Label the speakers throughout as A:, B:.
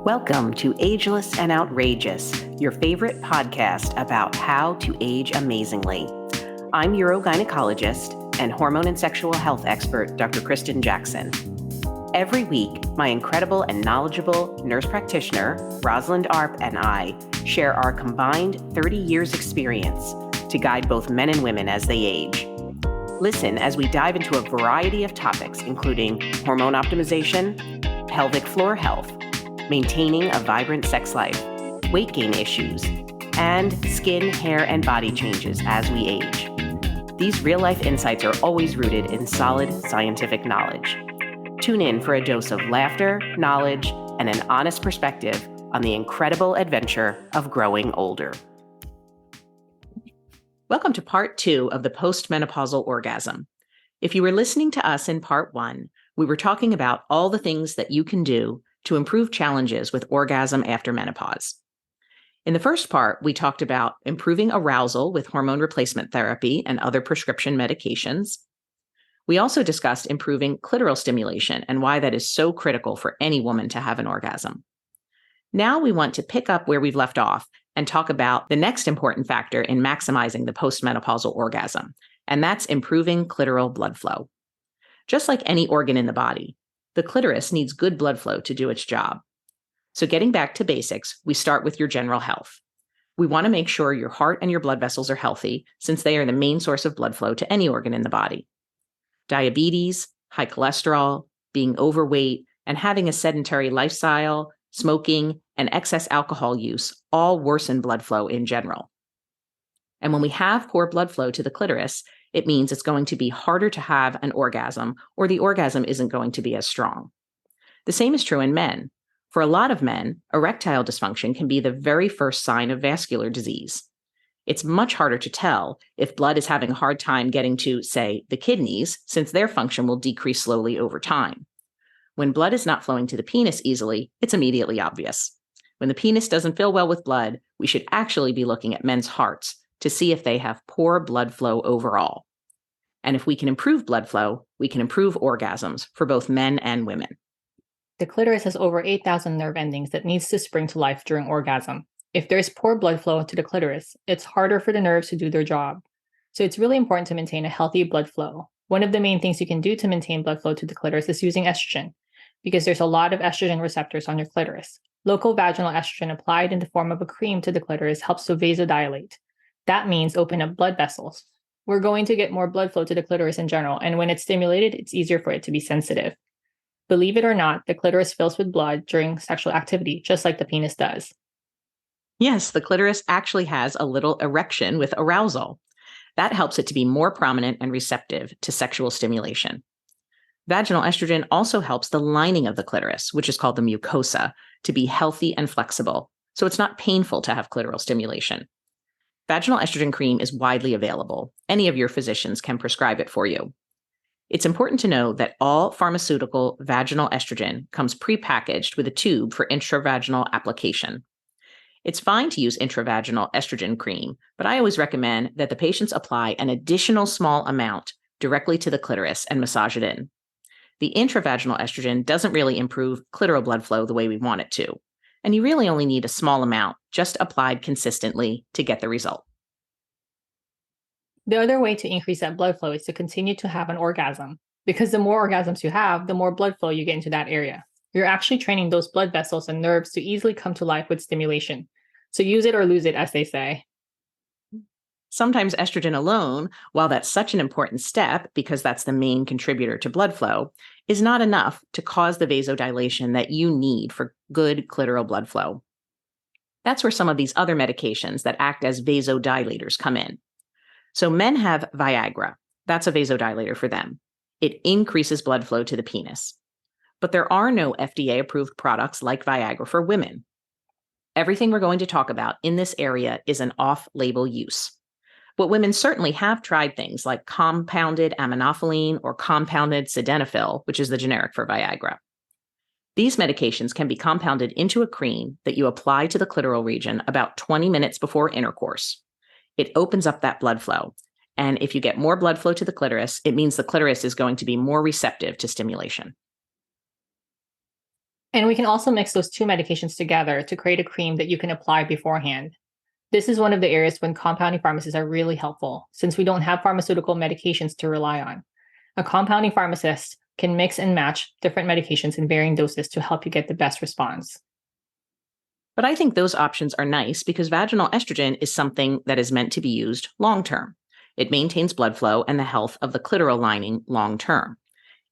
A: Welcome to Ageless and Outrageous, your favorite podcast about how to age amazingly. I'm urogynecologist and hormone and sexual health expert, Dr. Kristen Jackson. Every week, my incredible and knowledgeable nurse practitioner, Rosalind Arp, and I share our combined 30 years experience to guide both men and women as they age. Listen as we dive into a variety of topics, including hormone optimization, pelvic floor health, maintaining a vibrant sex life, weight gain issues, and skin, hair, and body changes as we age. These real-life insights are always rooted in solid scientific knowledge. Tune in for a dose of laughter, knowledge, and an honest perspective on the incredible adventure of growing older. Welcome to part 2 of the postmenopausal orgasm. If you were listening to us in part 1, we were talking about all the things that you can do to improve challenges with orgasm after menopause. In the first part, we talked about improving arousal with hormone replacement therapy and other prescription medications. We also discussed improving clitoral stimulation and why that is so critical for any woman to have an orgasm. Now we want to pick up where we've left off and talk about the next important factor in maximizing the postmenopausal orgasm, and that's improving clitoral blood flow. Just like any organ in the body, the clitoris needs good blood flow to do its job. So getting back to basics, we start with your general health. We want to make sure your heart and your blood vessels are healthy, since they are the main source of blood flow to any organ in the body. Diabetes, high cholesterol, being overweight, and having a sedentary lifestyle, smoking, and excess alcohol use all worsen blood flow in general. And when we have poor blood flow to the clitoris, it means it's going to be harder to have an orgasm, or the orgasm isn't going to be as strong. The same is true in men. For a lot of men, erectile dysfunction can be the very first sign of vascular disease. It's much harder to tell if blood is having a hard time getting to, say, the kidneys, since their function will decrease slowly over time. When blood is not flowing to the penis easily, it's immediately obvious. When the penis doesn't fill well with blood, we should actually be looking at men's hearts to see if they have poor blood flow overall. And if we can improve blood flow, we can improve orgasms for both men and women.
B: The clitoris has over 8,000 nerve endings that needs to spring to life during orgasm. If there's poor blood flow to the clitoris, it's harder for the nerves to do their job. So it's really important to maintain a healthy blood flow. One of the main things you can do to maintain blood flow to the clitoris is using estrogen, because there's a lot of estrogen receptors on your clitoris. Local vaginal estrogen applied in the form of a cream to the clitoris helps to vasodilate. That means open up blood vessels. We're going to get more blood flow to the clitoris in general, and when it's stimulated, it's easier for it to be sensitive. Believe it or not, the clitoris fills with blood during sexual activity, just like the penis does.
A: Yes, the clitoris actually has a little erection with arousal. That helps it to be more prominent and receptive to sexual stimulation. Vaginal estrogen also helps the lining of the clitoris, which is called the mucosa, to be healthy and flexible, so it's not painful to have clitoral stimulation. Vaginal estrogen cream is widely available. Any of your physicians can prescribe it for you. It's important to know that all pharmaceutical vaginal estrogen comes prepackaged with a tube for intravaginal application. It's fine to use intravaginal estrogen cream, but I always recommend that the patients apply an additional small amount directly to the clitoris and massage it in. The intravaginal estrogen doesn't really improve clitoral blood flow the way we want it to, and you really only need a small amount, just applied consistently, to get the result.
B: The other way to increase that blood flow is to continue to have an orgasm, because the more orgasms you have, the more blood flow you get into that area. You're actually training those blood vessels and nerves to easily come to life with stimulation. So use it or lose it, as they say.
A: Sometimes estrogen alone, while that's such an important step because that's the main contributor to blood flow, is not enough to cause the vasodilation that you need for good clitoral blood flow. That's where some of these other medications that act as vasodilators come in. So men have Viagra. That's a vasodilator for them. It increases blood flow to the penis. But there are no FDA-approved products like Viagra for women. Everything we're going to talk about in this area is an off-label use. But women certainly have tried things like compounded aminophylline or compounded sildenafil, which is the generic for Viagra. These medications can be compounded into a cream that you apply to the clitoral region about 20 minutes before intercourse. It opens up that blood flow. And if you get more blood flow to the clitoris, it means the clitoris is going to be more receptive to stimulation.
B: And we can also mix those two medications together to create a cream that you can apply beforehand. This is one of the areas when compounding pharmacies are really helpful, since we don't have pharmaceutical medications to rely on. A compounding pharmacist can mix and match different medications in varying doses to help you get the best response.
A: But I think those options are nice because vaginal estrogen is something that is meant to be used long term. It maintains blood flow and the health of the clitoral lining long term.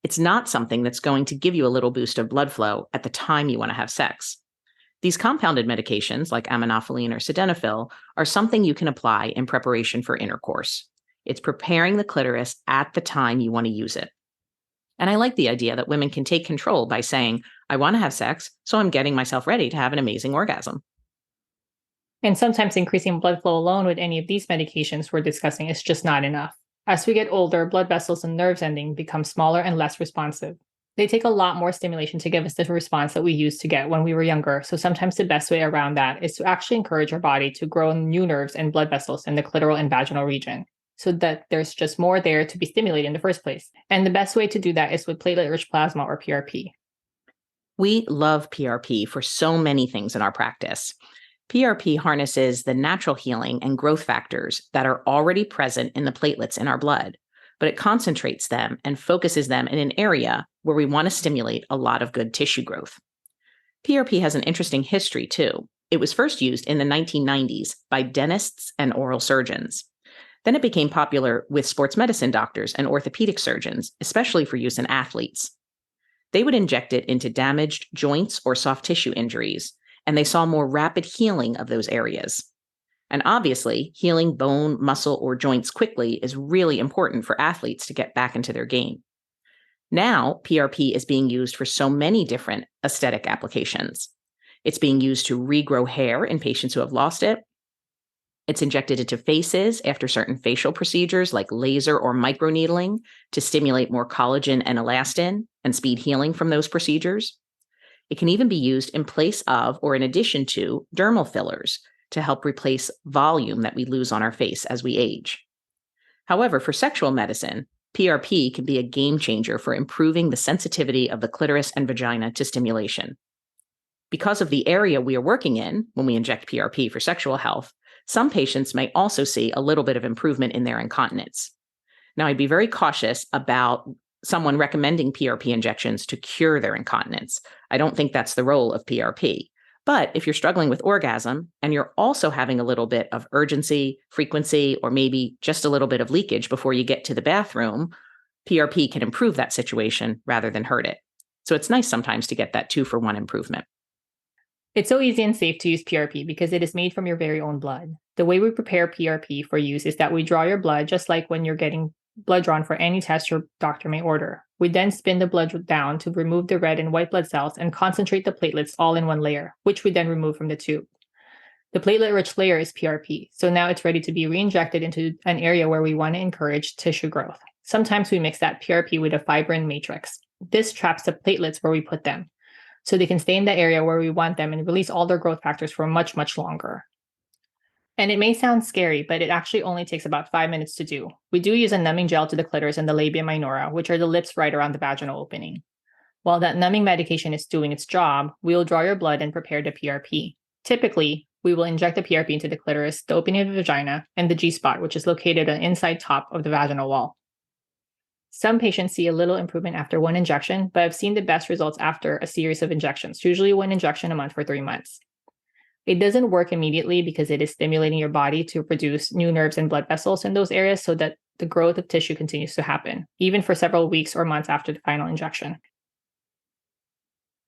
A: It's not something that's going to give you a little boost of blood flow at the time you want to have sex. These compounded medications, like aminophylline or sildenafil, are something you can apply in preparation for intercourse. It's preparing the clitoris at the time you want to use it. And I like the idea that women can take control by saying, I want to have sex, so I'm getting myself ready to have an amazing orgasm.
B: And sometimes increasing blood flow alone with any of these medications we're discussing is just not enough. As we get older, blood vessels and nerves ending become smaller and less responsive. They take a lot more stimulation to give us the response that we used to get when we were younger, so sometimes the best way around that is to actually encourage our body to grow new nerves and blood vessels in the clitoral and vaginal region, so that there's just more there to be stimulated in the first place. And the best way to do that is with platelet-rich plasma, or PRP.
A: We love PRP for so many things in our practice. PRP harnesses the natural healing and growth factors that are already present in the platelets in our blood, but it concentrates them and focuses them in an area where we want to stimulate a lot of good tissue growth. PRP has an interesting history, too. It was first used in the 1990s by dentists and oral surgeons. Then it became popular with sports medicine doctors and orthopedic surgeons, especially for use in athletes. They would inject it into damaged joints or soft tissue injuries, and they saw more rapid healing of those areas. And obviously, healing bone, muscle, or joints quickly is really important for athletes to get back into their game. Now, PRP is being used for so many different aesthetic applications. It's being used to regrow hair in patients who have lost it. It's injected into faces after certain facial procedures like laser or microneedling to stimulate more collagen and elastin and speed healing from those procedures. It can even be used in place of or in addition to dermal fillers to help replace volume that we lose on our face as we age. However, for sexual medicine, PRP can be a game changer for improving the sensitivity of the clitoris and vagina to stimulation. Because of the area we are working in when we inject PRP for sexual health, some patients may also see a little bit of improvement in their incontinence. Now, I'd be very cautious about someone recommending PRP injections to cure their incontinence. I don't think that's the role of PRP. But if you're struggling with orgasm and you're also having a little bit of urgency, frequency, or maybe just a little bit of leakage before you get to the bathroom, PRP can improve that situation rather than hurt it. So it's nice sometimes to get that 2-for-1 improvement.
B: It's so easy and safe to use PRP because it is made from your very own blood. The way we prepare PRP for use is that we draw your blood just like when you're getting blood drawn for any test your doctor may order. We then spin the blood down to remove the red and white blood cells and concentrate the platelets all in one layer, which we then remove from the tube. The platelet-rich layer is PRP, so now it's ready to be re-injected into an area where we want to encourage tissue growth. Sometimes we mix that PRP with a fibrin matrix. This traps the platelets where we put them, so they can stay in the area where we want them and release all their growth factors for much, much longer. And it may sound scary, but it actually only takes about 5 minutes to do. We do use a numbing gel to the clitoris and the labia minora, which are the lips right around the vaginal opening. While that numbing medication is doing its job, we will draw your blood and prepare the PRP. Typically, we will inject the PRP into the clitoris, the opening of the vagina, and the G-spot, which is located on the inside top of the vaginal wall. Some patients see a little improvement after one injection, but I've seen the best results after a series of injections, usually one injection a month for 3 months. It doesn't work immediately because it is stimulating your body to produce new nerves and blood vessels in those areas so that the growth of tissue continues to happen, even for several weeks or months after the final injection.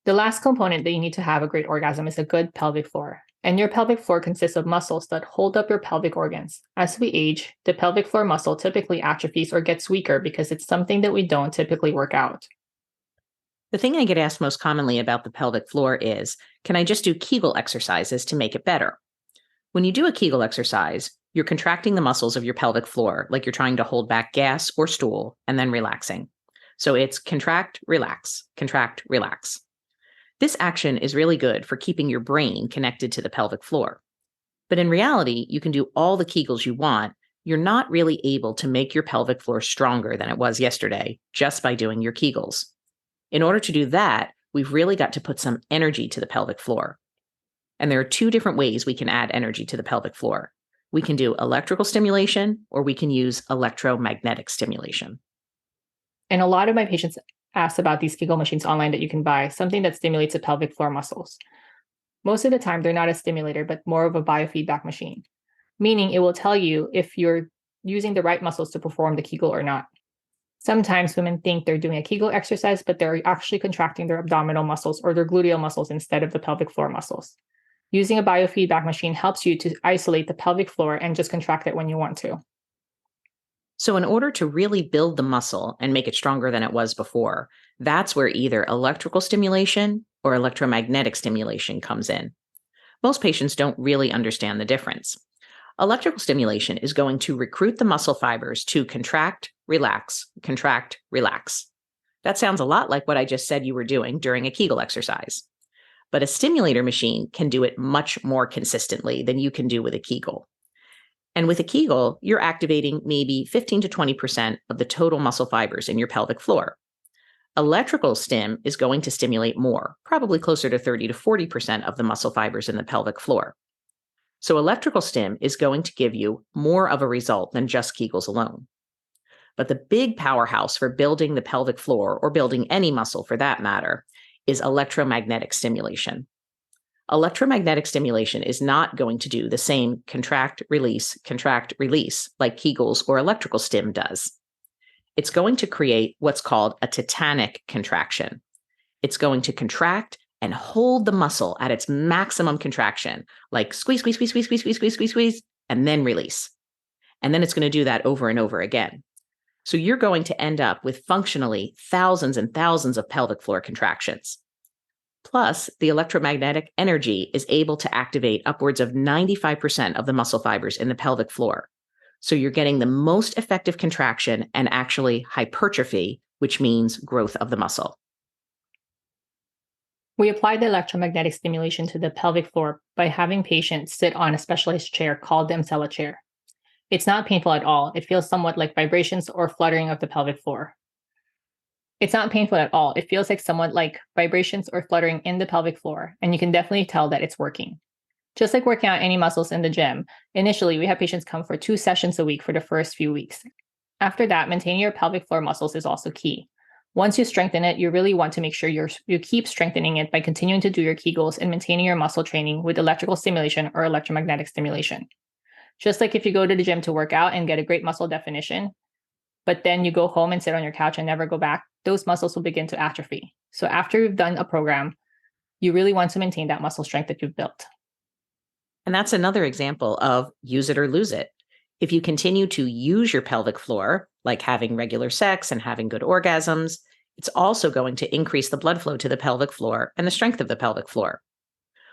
B: The last component that you need to have a great orgasm is a good pelvic floor. And your pelvic floor consists of muscles that hold up your pelvic organs. As we age, the pelvic floor muscle typically atrophies or gets weaker because it's something that we don't typically work out.
A: The thing I get asked most commonly about the pelvic floor is, can I just do Kegel exercises to make it better? When you do a Kegel exercise, you're contracting the muscles of your pelvic floor like you're trying to hold back gas or stool and then relaxing. So it's contract, relax, contract, relax. This action is really good for keeping your brain connected to the pelvic floor. But in reality, you can do all the Kegels you want. You're not really able to make your pelvic floor stronger than it was yesterday just by doing your Kegels. In order to do that, we've really got to put some energy to the pelvic floor. And there are two different ways we can add energy to the pelvic floor. We can do electrical stimulation, or we can use electromagnetic stimulation.
B: And a lot of my patients ask about these Kegel machines online that you can buy, something that stimulates the pelvic floor muscles. Most of the time, they're not a stimulator, but more of a biofeedback machine, meaning it will tell you if you're using the right muscles to perform the Kegel or not. Sometimes women think they're doing a Kegel exercise, but they're actually contracting their abdominal muscles or their gluteal muscles instead of the pelvic floor muscles. Using a biofeedback machine helps you to isolate the pelvic floor and just contract it when you want to.
A: So in order to really build the muscle and make it stronger than it was before, that's where either electrical stimulation or electromagnetic stimulation comes in. Most patients don't really understand the difference. Electrical stimulation is going to recruit the muscle fibers to contract, relax, contract, relax. That sounds a lot like what I just said you were doing during a Kegel exercise. But a stimulator machine can do it much more consistently than you can do with a Kegel. And with a Kegel, you're activating maybe 15 to 20% of the total muscle fibers in your pelvic floor. Electrical stim is going to stimulate more, probably closer to 30 to 40% of the muscle fibers in the pelvic floor. So electrical stim is going to give you more of a result than just Kegels alone. But the big powerhouse for building the pelvic floor, or building any muscle for that matter, is electromagnetic stimulation. Electromagnetic stimulation is not going to do the same contract, release like Kegels or electrical stim does. It's going to create what's called a tetanic contraction. It's going to contract and hold the muscle at its maximum contraction, like squeeze, squeeze, squeeze, squeeze, squeeze, squeeze, squeeze, squeeze, squeeze, and then release. And then it's going to do that over and over again. So you're going to end up with functionally thousands and thousands of pelvic floor contractions. Plus, the electromagnetic energy is able to activate upwards of 95% of the muscle fibers in the pelvic floor. So you're getting the most effective contraction and actually hypertrophy, which means growth of the muscle.
B: We apply the electromagnetic stimulation to the pelvic floor by having patients sit on a specialized chair called the Emsella chair. It's not painful at all. It feels somewhat like vibrations or fluttering of the pelvic floor. It's not painful at all. It feels like somewhat like vibrations or fluttering in the pelvic floor, and you can definitely tell that it's working. Just like working out any muscles in the gym, initially we have patients come for 2 sessions a week for the first few weeks. After that, maintaining your pelvic floor muscles is also key. Once you strengthen it, you really want to make sure you keep strengthening it by continuing to do your Kegels and maintaining your muscle training with electrical stimulation or electromagnetic stimulation. Just like if you go to the gym to work out and get a great muscle definition, but then you go home and sit on your couch and never go back, those muscles will begin to atrophy. So after you've done a program, you really want to maintain that muscle strength that you've built.
A: And that's another example of use it or lose it. If you continue to use your pelvic floor, like having regular sex and having good orgasms, it's also going to increase the blood flow to the pelvic floor and the strength of the pelvic floor.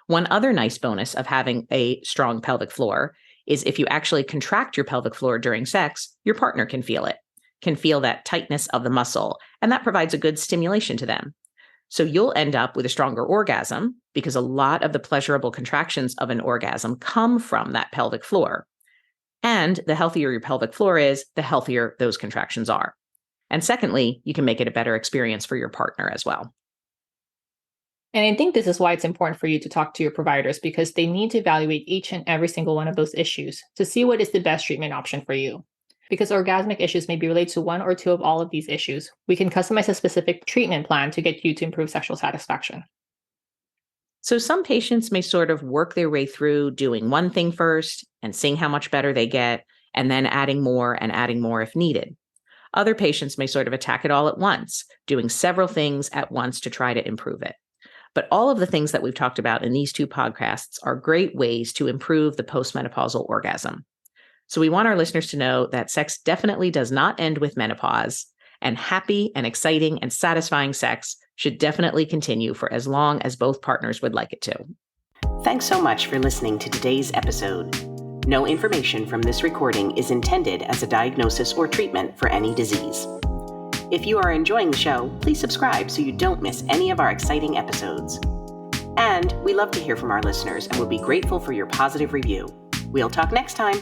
A: One other nice bonus of having a strong pelvic floor is if you actually contract your pelvic floor during sex, your partner can feel it, can feel that tightness of the muscle, and that provides a good stimulation to them. So you'll end up with a stronger orgasm because a lot of the pleasurable contractions of an orgasm come from that pelvic floor. And the healthier your pelvic floor is, the healthier those contractions are. And secondly, you can make it a better experience for your partner as well.
B: And I think this is why it's important for you to talk to your providers, because they need to evaluate each and every single one of those issues to see what is the best treatment option for you. Because orgasmic issues may be related to one or two of all of these issues, we can customize a specific treatment plan to get you to improve sexual satisfaction.
A: So some patients may sort of work their way through doing one thing first and seeing how much better they get, and then adding more if needed. Other patients may sort of attack it all at once, doing several things at once to try to improve it. But all of the things that we've talked about in these 2 podcasts are great ways to improve the postmenopausal orgasm. So we want our listeners to know that sex definitely does not end with menopause, and happy and exciting and satisfying sex should definitely continue for as long as both partners would like it to. Thanks so much for listening to today's episode. No information from this recording is intended as a diagnosis or treatment for any disease. If you are enjoying the show, please subscribe so you don't miss any of our exciting episodes. And we love to hear from our listeners and would be grateful for your positive review. We'll talk next time.